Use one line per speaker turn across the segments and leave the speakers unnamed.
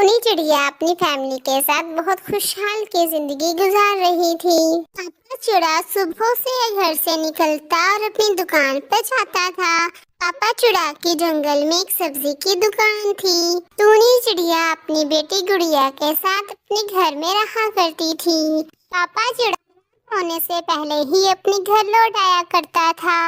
टूनी चिड़िया अपनी फैमिली के साथ बहुत खुशहाल की जिंदगी गुजार रही थी। पापा चिड़ा सुबह से घर से निकलता और अपनी दुकान पर जाता था। पापा चिड़ा के जंगल में एक सब्जी की दुकान थी। टूनी चिड़िया अपनी बेटी गुड़िया के साथ अपने घर में रहा करती थी। पापा चिड़ा होने से पहले ही अपने घर लौट आया करता था।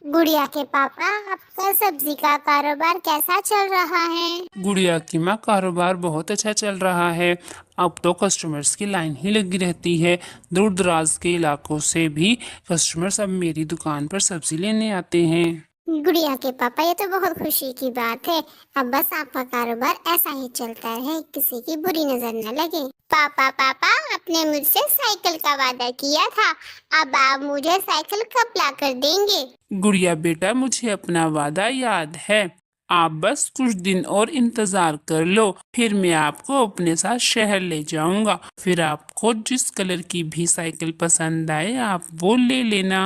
गुड़िया के पापा, आपका सब्जी का कारोबार कैसा चल रहा है?
गुड़िया की माँ, कारोबार बहुत अच्छा चल रहा है। अब तो कस्टमर्स की लाइन ही लगी रहती है। दूर दराज के इलाकों से भी कस्टमर्स अब मेरी दुकान पर सब्जी लेने आते हैं।
गुड़िया के पापा, ये तो बहुत खुशी की बात है। अब बस आपका कारोबार ऐसा ही चलता रहे, किसी की बुरी नजर न लगे। पापा पापा, आपने मुझसे साइकिल का वादा किया था, अब आप मुझे साइकिल कब ला कर देंगे?
गुड़िया बेटा, मुझे अपना वादा याद है। आप बस कुछ दिन और इंतजार कर लो, फिर मैं आपको अपने साथ शहर ले जाऊंगा। फिर आपको जिस कलर की भी साइकिल पसंद आए आप वो ले लेना।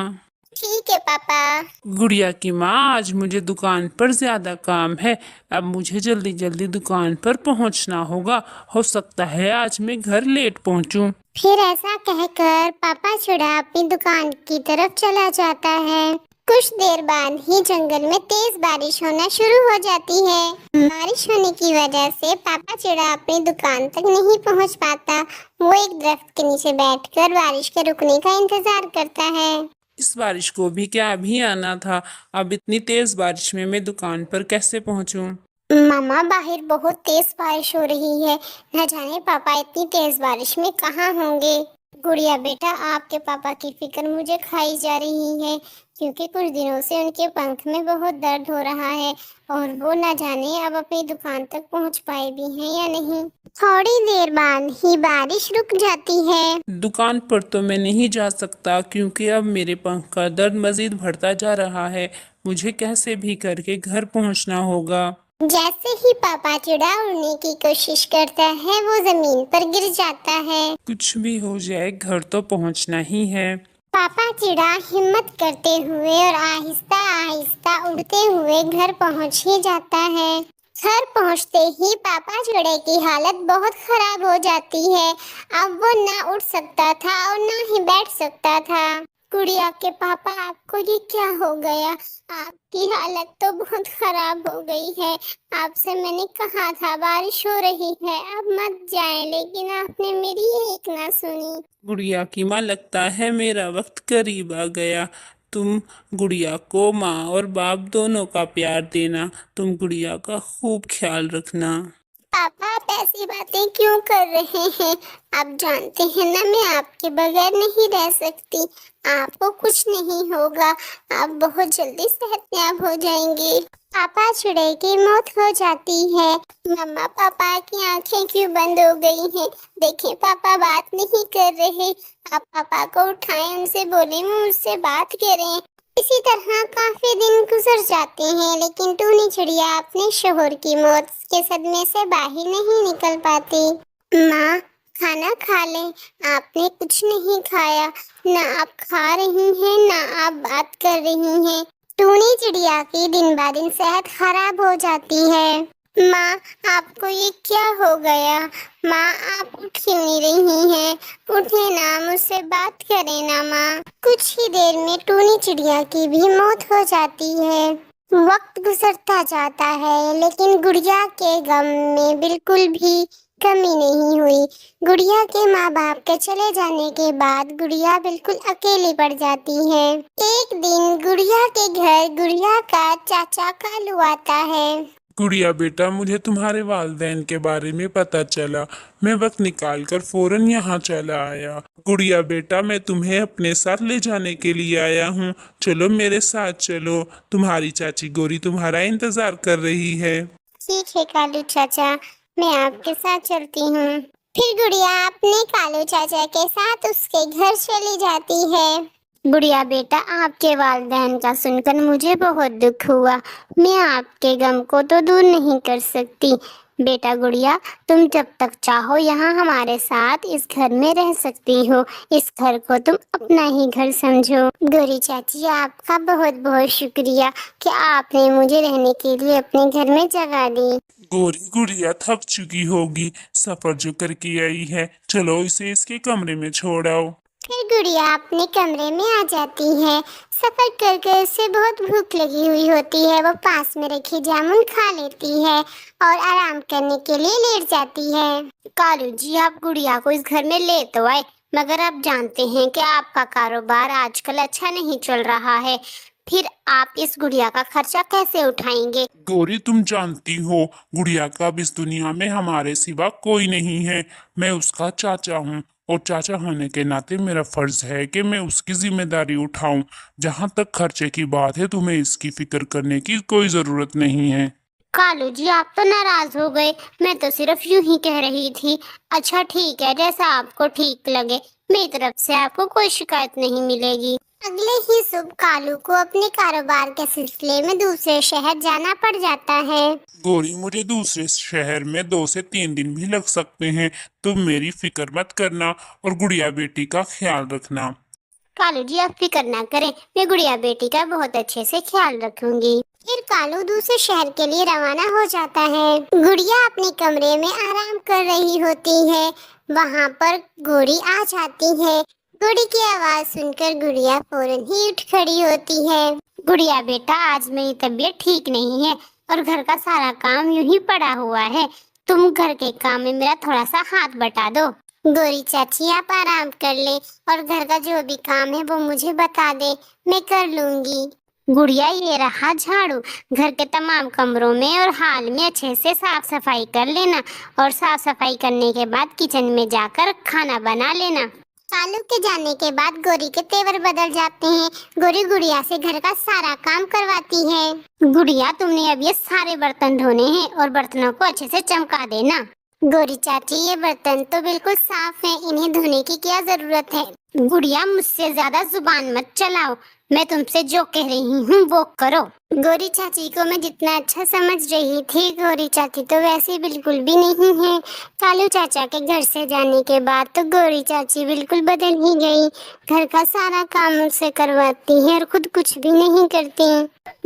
ठीक है पापा।
गुड़िया की माँ, आज मुझे दुकान पर ज्यादा काम है। अब मुझे जल्दी जल्दी दुकान पर पहुंचना होगा। हो सकता है आज मैं घर लेट पहुंचूं।
फिर ऐसा कहकर पापा चिड़ा अपनी दुकान की तरफ चला जाता है। कुछ देर बाद ही जंगल में तेज बारिश होना शुरू हो जाती है। बारिश होने की वजह से पापा चिड़ा अपनी दुकान तक नहीं पहुंच पाता। वो एक दरख्त के नीचे बैठकर बारिश के रुकने का इंतजार करता है।
इस बारिश को भी क्या अभी आना था? अब इतनी तेज बारिश में मैं दुकान पर कैसे पहुंचूं?
मामा, बाहर बहुत तेज बारिश हो रही है। न जाने पापा इतनी तेज बारिश में कहाँ होंगे। गुड़िया बेटा, आपके पापा की फिक्र मुझे खाई जा रही है, क्योंकि कुछ दिनों से उनके पंख में बहुत दर्द हो रहा है और वो न जाने अब अपनी दुकान तक पहुंच पाए भी हैं या नहीं। थोड़ी देर बाद ही बारिश रुक जाती है।
दुकान पर तो मैं नहीं जा सकता, क्योंकि अब मेरे पंख का दर्द मजीद बढ़ता जा रहा है। मुझे कैसे भी करके घर पहुंचना होगा।
जैसे ही पापा चिड़ा उड़ने की कोशिश करता है, वो जमीन पर गिर जाता है।
कुछ भी हो जाए, घर तो पहुंचना ही है।
पापा चिड़ा हिम्मत करते हुए और आहिस्ता आहिस्ता उड़ते हुए घर पहुंच ही जाता है। घर पहुंचते ही पापा चिड़े की हालत बहुत खराब हो जाती है। अब वो ना उठ सकता था और ना ही बैठ सकता था। गुड़िया के पापा, आपको ये क्या हो गया? आपकी हालत तो बहुत खराब हो गई है। आपसे मैंने कहा था बारिश हो रही है, अब मत जाएं, लेकिन आपने मेरी एक ना सुनी।
गुड़िया की माँ, लगता है मेरा वक्त करीब आ गया। तुम गुड़िया को माँ और बाप दोनों का प्यार देना। तुम गुड़िया का खूब ख्याल रखना।
पापा, आप ऐसी बातें क्यों कर रहे हैं? आप जानते हैं ना, मैं आपके बगैर नहीं रह सकती। आपको कुछ नहीं होगा, आप बहुत जल्दी सेहतयाब हो जाएंगे। पापा चिड़े की मौत हो जाती है। मम्मा, पापा की आंखें क्यों बंद हो गई हैं? देखें, पापा बात नहीं कर रहे। आप पापा को उठाएं, उनसे बोलें वो मुझसे बात करें। इसी तरह काफी दिन गुजर जाते हैं, लेकिन टूनी चिड़िया अपने शोहर की मौत के सदमे से बाहर नहीं निकल पाती। माँ, खाना खा लें। आपने कुछ नहीं खाया, ना आप खा रही हैं ना आप बात कर रही हैं। टूनी चिड़िया की दिन ब दिन सेहत खराब हो जाती है। माँ, आपको ये क्या हो गया? माँ, आप उठ क्यों नहीं रही हैं? उठे ना, मुझसे बात करें ना माँ। कुछ ही देर में टूनी चिड़िया की भी मौत हो जाती है। वक्त गुजरता जाता है, लेकिन गुड़िया के गम में बिल्कुल भी कमी नहीं हुई। गुड़िया के माँ बाप के चले जाने के बाद गुड़िया बिल्कुल अकेली पड़ जाती है। एक दिन गुड़िया के घर गुड़िया का चाचा कालू आता है।
गुड़िया बेटा, मुझे तुम्हारे वालिदैन के बारे में पता चला। मैं वक्त निकाल कर फौरन यहाँ चला आया। गुड़िया बेटा, मैं तुम्हें अपने साथ ले जाने के लिए आया हूँ। चलो मेरे साथ चलो, तुम्हारी चाची गोरी तुम्हारा इंतजार कर रही है।
ठीक है कालू चाचा, मैं आपके साथ चलती हूँ। फिर गुड़िया अपने कालू चाचा के साथ उसके घर चली जाती है। गुड़िया बेटा, आपके वालिदैन का सुनकर मुझे बहुत दुख हुआ। मैं आपके गम को तो दूर नहीं कर सकती। बेटा गुड़िया, तुम जब तक चाहो यहाँ हमारे साथ इस घर में रह सकती हो। इस घर को तुम अपना ही घर समझो। गौरी चाची, आपका बहुत बहुत शुक्रिया कि आपने मुझे रहने के लिए अपने घर में जगह दी।
गौरी गुड़िया थक चुकी होगी सफर जो करके आई है, चलो इसे इसके कमरे में छोड़ आओ।
फिर गुड़िया अपने कमरे में आ जाती है। सफर कर कर उसे बहुत भूख लगी हुई होती है। वो पास में रखी जामुन खा लेती है और आराम करने के लिए लेट जाती है। कालू जी, आप गुड़िया को इस घर में ले तो आए, मगर आप जानते हैं कि आपका कारोबार आजकल अच्छा नहीं चल रहा है। फिर आप इस गुड़िया का खर्चा कैसे उठाएंगे?
गौरी, तुम जानती हो गुड़िया का अब इस दुनिया में हमारे सिवा कोई नहीं है। मैं उसका चाचा हूँ और चाचा होने के नाते मेरा फर्ज है कि मैं उसकी जिम्मेदारी उठाऊं। जहाँ तक खर्चे की बात है, तुम्हें इसकी फिक्र करने की कोई जरूरत नहीं है।
कालू जी, आप तो नाराज हो गए। मैं तो सिर्फ यूं ही कह रही थी। अच्छा ठीक है, जैसा आपको ठीक लगे। मेरी तरफ से आपको कोई शिकायत नहीं मिलेगी। अगले ही सुबह कालू को अपने कारोबार के सिलसिले में दूसरे शहर जाना पड़ जाता है।
गौरी, मुझे दूसरे शहर में 2 से 3 दिन भी लग सकते हैं। तुम मेरी फिक्र मत करना और गुड़िया बेटी का ख्याल रखना।
कालू जी, आप फिक्र ना करें, मैं गुड़िया बेटी का बहुत अच्छे से ख्याल रखूंगी। फिर कालू दूसरे शहर के लिए रवाना हो जाता है। गुड़िया अपने कमरे में आराम कर रही होती है। वहाँ पर गौरी आ जाती है। गौरी की आवाज सुनकर गुड़िया फौरन ही उठ खड़ी होती है। गुड़िया बेटा, आज मेरी तबीयत ठीक नहीं है और घर का सारा काम यूं ही पड़ा हुआ है। तुम घर के काम में मेरा थोड़ा सा हाथ बटा दो। गौरी चाची, आप आराम कर ले और घर का जो भी काम है वो मुझे बता दे, मैं कर लूंगी। गुड़िया, ये रहा झाड़ू। घर के तमाम कमरों में और हाल में अच्छे से साफ सफाई कर लेना और साफ सफाई करने के बाद किचन में जाकर खाना बना लेना। कालू के जाने के बाद गौरी के तेवर बदल जाते हैं। गौरी गुड़िया से घर का सारा काम करवाती है। गुड़िया, तुमने अब ये सारे बर्तन धोने हैं और बर्तनों को अच्छे से चमका देना। गौरी चाची, ये बर्तन तो बिल्कुल साफ हैं, इन्हें धोने की क्या जरूरत है? गुड़िया, मुझसे ज्यादा जुबान मत चलाओ। मैं तुमसे जो कह रही हूँ वो करो। गौरी चाची को मैं जितना अच्छा समझ रही थी, गौरी चाची तो वैसे बिल्कुल भी नहीं है। कालू चाचा के घर से जाने के बाद तो गौरी चाची बिल्कुल बदल ही गई। घर का सारा काम मुझसे करवाती है और खुद कुछ भी नहीं करती।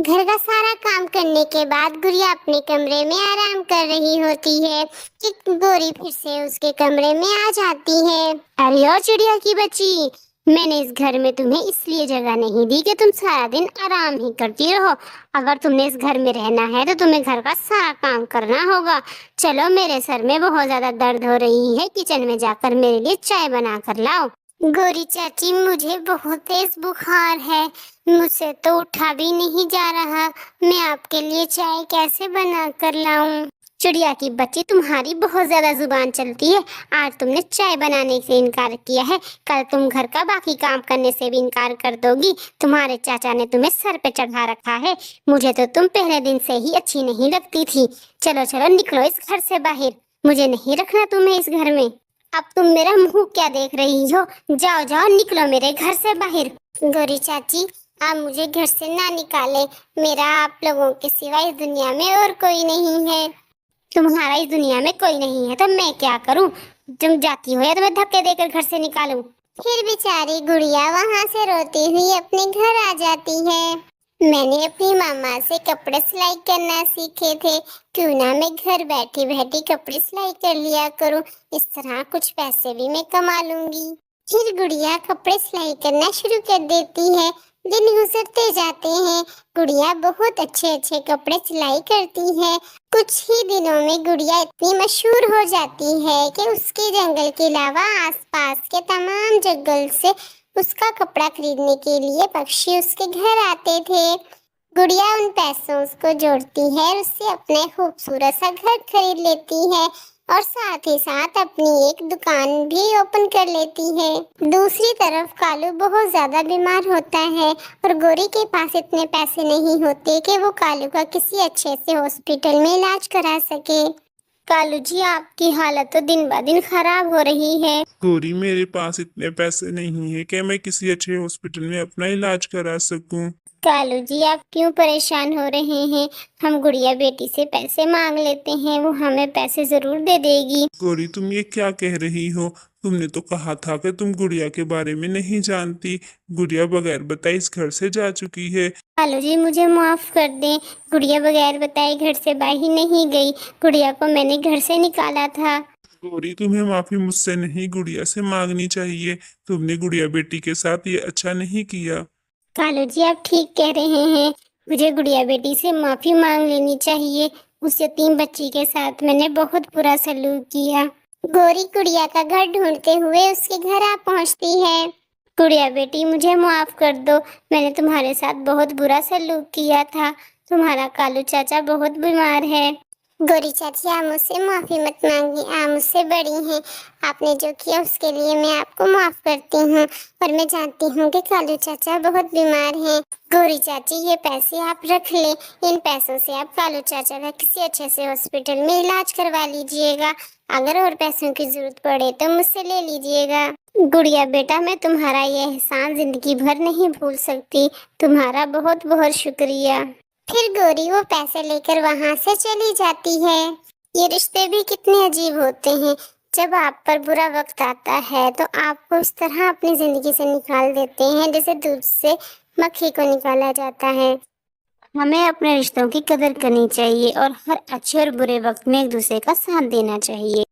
घर का सारा काम करने के बाद गुड़िया अपने कमरे में आराम कर रही होती है कि गौरी फिर से उसके कमरे में आ जाती है। अरे ओ चिड़िया की बच्ची, मैंने इस घर में तुम्हें इसलिए जगह नहीं दी कि तुम सारा दिन आराम ही करती रहो। अगर तुमने इस घर में रहना है तो तुम्हें घर का सारा काम करना होगा। चलो, मेरे सर में बहुत ज्यादा दर्द हो रही है, किचन में जाकर मेरे लिए चाय बना कर लाओ। गौरी चाची, मुझे बहुत तेज बुखार है, मुझसे तो उठा भी नहीं जा रहा। मैं आपके लिए चाय कैसे बना कर लाऊं? चिड़िया की बच्ची, तुम्हारी बहुत ज्यादा जुबान चलती है। आज तुमने चाय बनाने से इनकार किया है, कल तुम घर का बाकी काम करने से भी इनकार कर दोगी। तुम्हारे चाचा ने तुम्हें सर पे चढ़ा रखा है। मुझे तो तुम पहले दिन से ही अच्छी नहीं लगती थी। चलो चलो, निकलो इस घर से बाहर। मुझे नहीं रखना तुम्हें इस घर में। अब तुम मेरा मुंह क्या देख रही हो? जाओ जाओ, निकलो मेरे घर से बाहर। गौरी चाची, आप मुझे घर से ना निकाले। मेरा आप लोगों के सिवा इस दुनिया में और कोई नहीं है। तुम्हारा इस दुनिया में कोई नहीं है तो मैं क्या करूं? तुम जाती हो या तो मैं धक्के देकर घर से निकालूं? फिर बेचारी गुड़िया वहां से रोती हुई अपने घर आ जाती है। मैंने अपनी मामा से कपड़े सिलाई करना सीखे थे, क्यों ना मैं घर बैठी बैठी कपड़े सिलाई कर लिया करूं। इस तरह कुछ पैसे भी मैं कमा लूंगी। फिर गुड़िया कपड़े सिलाई करना शुरू कर देती है। दिन गुजरते जाते हैं। गुड़िया बहुत अच्छे अच्छे कपड़े सिलाई करती है। कुछ ही दिनों में गुड़िया इतनी मशहूर हो जाती है कि उसके जंगल के अलावा आसपास के तमाम जंगल से उसका कपड़ा खरीदने के लिए पक्षी उसके घर आते थे। गुड़िया उन पैसों को जोड़ती है और उससे अपने खूबसूरत सा घर खरीद लेती है और साथ ही साथ अपनी एक दुकान भी ओपन कर लेती है। दूसरी तरफ कालू बहुत ज्यादा बीमार होता है और गौरी के पास इतने पैसे नहीं होते कि वो कालू का किसी अच्छे से हॉस्पिटल में इलाज करा सके। कालू जी, आपकी हालत तो दिन ब दिन खराब हो रही है।
गौरी, मेरे पास इतने पैसे नहीं है कि मैं किसी अच्छे हॉस्पिटल में अपना इलाज करा सकूं।
कालू जी, आप क्यों परेशान हो रहे हैं? हम गुड़िया बेटी से पैसे मांग लेते हैं, वो हमें पैसे जरूर दे देगी।
गौरी, तुम ये क्या कह रही हो? तुमने तो कहा था कि तुम गुड़िया के बारे में नहीं जानती। गुड़िया बगैर बताए इस घर से जा चुकी है।
कालू जी, मुझे माफ कर दें। गुड़िया बगैर बताए घर से बाहर नहीं गई। गुड़िया को मैंने घर से निकाला था।
गौरी, तुम्हें माफी मुझसे नहीं, गुड़िया से मांगनी चाहिए। तुमने गुड़िया बेटी के साथ ये अच्छा नहीं किया।
कालू जी, आप ठीक कह रहे हैं। मुझे गुड़िया बेटी से माफी मांग लेनी चाहिए। उस यतीम बच्ची के साथ मैंने बहुत बुरा सलूक किया। गौरी गुड़िया का घर ढूंढते हुए उसके घर आ पहुंचती है। गुड़िया बेटी, मुझे माफ कर दो। मैंने तुम्हारे साथ बहुत बुरा सलूक किया था। तुम्हारा कालू चाचा बहुत बीमार है। गौरी चाची, आप मुझसे माफी मत मांगिए, आप मुझसे बड़ी हैं। आपने जो किया उसके लिए मैं आपको माफ करती हूँ। और मैं जानती हूँ कि कालू चाचा बहुत बीमार हैं। गौरी चाची, ये पैसे आप रख ले। इन पैसों से आप कालू चाचा का किसी अच्छे से हॉस्पिटल में इलाज करवा लीजिएगा। अगर और पैसों की जरूरत पड़े तो मुझसे ले लीजिएगा। गुड़िया बेटा, मैं तुम्हारा ये एहसान जिंदगी भर नहीं भूल सकती। तुम्हारा बहुत बहुत शुक्रिया। फिर गौरी वो पैसे लेकर वहां से चली जाती है। ये रिश्ते भी कितने अजीब होते हैं। जब आप पर बुरा वक्त आता है तो आपको इस तरह अपनी जिंदगी से निकाल देते हैं जैसे दूध से मक्खी को निकाला जाता है। हमें अपने रिश्तों की कदर करनी चाहिए और हर अच्छे और बुरे वक्त में एक दूसरे का साथ देना चाहिए।